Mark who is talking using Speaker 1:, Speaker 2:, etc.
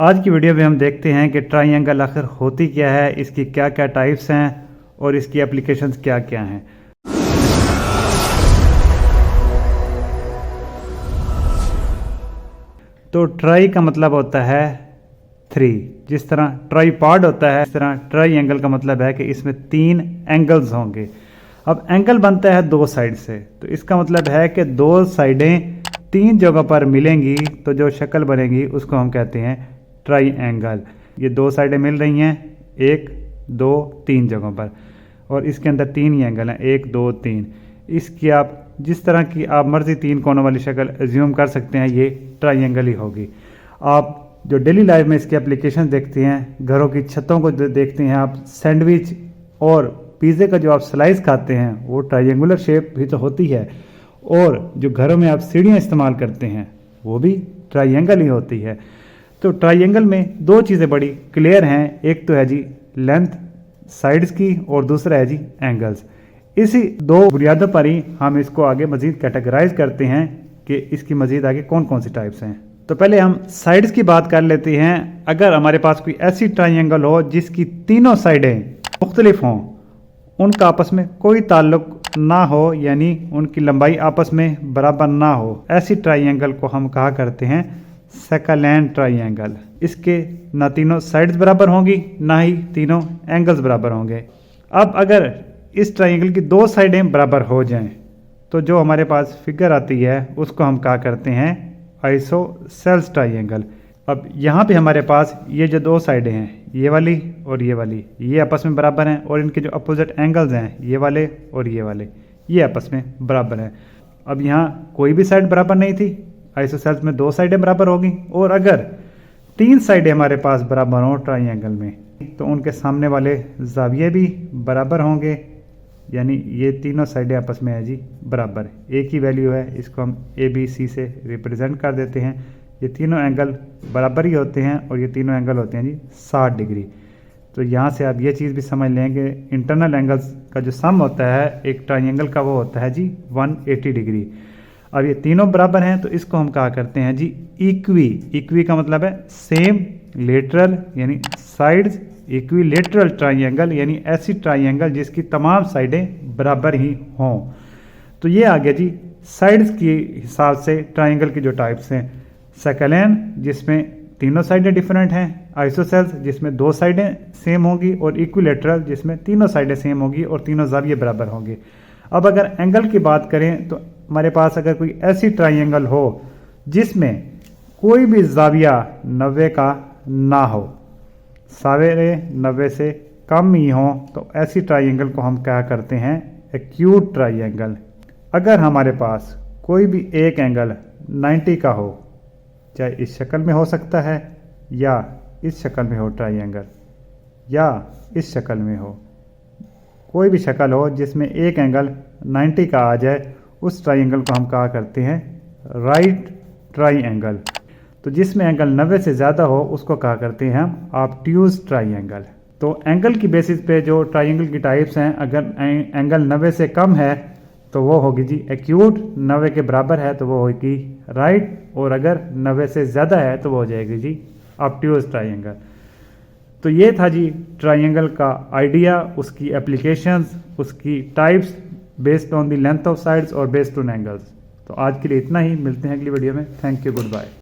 Speaker 1: आज की वीडियो में हम देखते हैं कि ट्राइंगल आखिर होती क्या है, इसकी क्या क्या टाइप्स हैं और इसकी एप्लीकेशंस क्या क्या हैं। तो ट्राई का मतलब होता है थ्री। जिस तरह ट्राईपॉड होता है, इस तरह ट्राइंगल का मतलब है कि इसमें 3 एंगल्स होंगे। अब एंगल बनता है 2 साइड से, तो इसका मतलब है कि 2 साइडें 3 जगहों पर मिलेंगी तो जो शक्ल बनेगी उसको हम कहते हैं ट्राइंगल। ये 2 साइडें मिल रही हैं 1 2 3 जगहों पर, और इसके अंदर 3 ही एंगल हैं 1 2 3। इसकी आप जिस तरह की आप मर्जी 3 कोनों वाली शक्ल एज्यूम कर सकते हैं, ये ट्राइंगल ही होगी। आप जो डेली लाइफ में इसके एप्लीकेशन देखते हैं, घरों की छतों को देखते हैं, आप सैंडविच और पिज़्ज़े का जो आप स्लाइस खाते हैं वो ट्राइंगुलर शेप भी तो होती है, और जो घरों में आप सीढ़ियाँ इस्तेमाल करते हैं वो भी ट्राइंगल ही होती है। तो ट्राइंगल में 2 चीज़ें बड़ी क्लियर हैं, एक तो है जी लेंथ साइड्स की और दूसरा है जी एंगल्स। इसी 2 बुनियादों पर ही हम इसको आगे मज़ीद कैटेगराइज करते हैं कि इसकी मज़ीद आगे कौन कौन सी टाइप्स हैं। तो पहले हम साइड्स की बात कर लेते हैं। अगर हमारे पास कोई ऐसी ट्राइंगल हो जिसकी तीनों साइडें मुख्तलिफ हों, उनका आपस में कोई ताल्लुक ना हो, यानी उनकी लंबाई आपस में बराबर ना हो, ऐसी ट्राइंगल को हम कहा करते हैं सेकलेन ट्राइंगल। इसके ना तीनों साइड्स बराबर होंगी ना ही तीनों एंगल्स बराबर होंगे। अब अगर इस ट्राइंगल की 2 साइडें बराबर हो जाएं तो जो हमारे पास फिगर आती है उसको हम कहा करते हैं आइसोसेल्स ट्राइंगल। अब यहाँ पे हमारे पास ये जो 2 साइडें हैं, ये वाली और ये वाली, ये आपस में बराबर हैं, और इनके जो अपोजिट एंगल्स हैं ये वाले और ये वाले, ये आपस में बराबर हैं। अब यहाँ कोई भी साइड बराबर नहीं थी, आइसोसेल्स में 2 साइडें बराबर होगी, और अगर 3 साइडें हमारे पास बराबर हों ट्राइंगल में तो उनके सामने वाले जाविये भी बराबर होंगे, यानी ये तीनों साइडें आपस में है जी बराबर, एक ही वैल्यू है। इसको हम ABC से रिप्रेजेंट कर देते हैं। ये तीनों एंगल बराबर ही होते हैं और ये तीनों एंगल होते हैं जी 60 डिग्री। तो यहाँ से आप ये चीज़ भी समझ लें कि इंटरनल एंगल्स का जो सम होता है एक ट्राइंगल का वो होता है जी 180 डिग्री। अब ये तीनों बराबर हैं तो इसको हम कहा करते हैं जी इक्वी। इक्वी का मतलब है सेम लेटरल, यानी साइड्स इक्विलेटरल ट्राइंगल, यानी ऐसी ट्राइंगल जिसकी तमाम साइडें बराबर ही हों। तो ये आ गया जी साइड्स के हिसाब से ट्राइंगल की जो टाइप्स हैं। सेकलेन जिसमें तीनों साइडें डिफरेंट हैं, आइसोसेल्स जिसमें 2 साइडें सेम होंगी, और इक्विलेटरल जिसमें तीनों साइडें सेम होंगी और तीनों जाविये बराबर होंगे। अब अगर एंगल की बात करें तो हमारे पास अगर कोई ऐसी ट्राइंगल हो जिसमें कोई भी जाविया 90 का ना हो, सारे 90 से कम ही हो, तो ऐसी ट्राइंगल को हम क्या करते हैं एक्यूट ट्राइंगल। अगर हमारे पास कोई भी एक एंगल 90 का हो, चाहे इस शक्ल में हो सकता है या इस शक्ल में हो ट्राइंगल, या इस शक्ल में हो, कोई भी शक्ल हो जिसमें एक एंगल 90 का आ जाए, उस ट्राइंगल को हम कहा करते हैं राइट ट्राइंगल। तो जिसमें एंगल 90 से ज़्यादा हो उसको कहा करते हैं हम ऑब्ट्यूज ट्राइंगल। तो एंगल की बेसिस पे जो ट्राइंगल की टाइप्स हैं, अगर एंगल 90 से कम है तो वो होगी जी एक्यूट, 90 के बराबर है तो वो होगी राइट, और अगर 90 से ज़्यादा है तो वो हो जाएगी जी ऑब्ट्यूज ट्राइंगल। तो ये था जी ट्राइंगल का आइडिया, उसकी एप्लीकेशंस, उसकी types based on the length of sides और बेस्ड ऑन एंगल्स। तो आज के लिए इतना ही, मिलते हैं अगली वीडियो में। Thank you, good bye.